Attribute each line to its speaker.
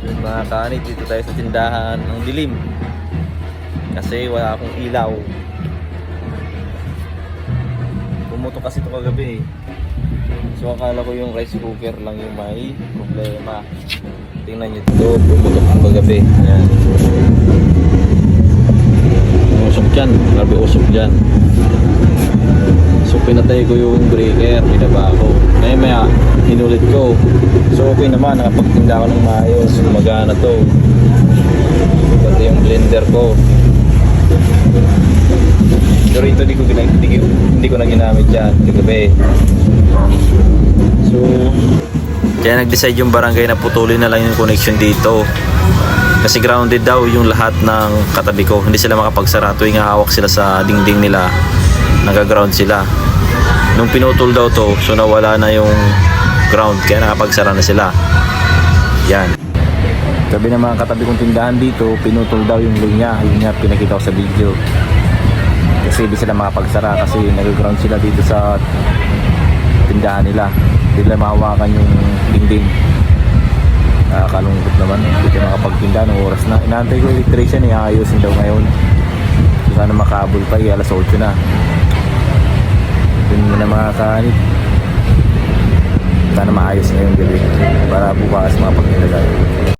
Speaker 1: Yung mga kanit, dito tayo sa tindahan. Ang dilim. Kasi wala akong ilaw. Pumutok kasi ito kagabi eh. So akala ko yung rice cooker lang yung may problema. Tingnan nyo ito, pumutok ito kagabi. Ayan. Usok dyan, grabe usok dyan. So pinatay ko yung breaker, binaba ko. Maya inulit ko. So okay naman, nakapagtinda ko ng maayos. Gumagana to. Pati yung blender ko. Pero ito hindi ko na ginamit yan kagabi. So kaya nag-decide yung barangay na putulin na lang yung connection dito. Kasi grounded daw yung lahat ng katabi ko. Hindi sila makapagsara tuwing hawak sila sa dingding nila. Nag-ground sila. Nung pinutol daw to, so nawala na yung ground. Kaya nakapagsara na sila. Yan. Sabi ng mga katabi kong tindahan dito, pinutol daw yung linya. Yun nga pinakita ko sa video. Kasi hindi sila makapagsara kasi nag-ground sila dito sa tindahan nila. Hindi nila mahawakan yung dingding. Nakakalungkot naman, hindi ka makapagtinda ng oras na. Inaantay ko electrician, iayusin daw ngayon. Sana makabul pa, alas 8 na. Yun muna mga kanit. Sana maayos ngayon gabi para bukas makapagtinda tayo.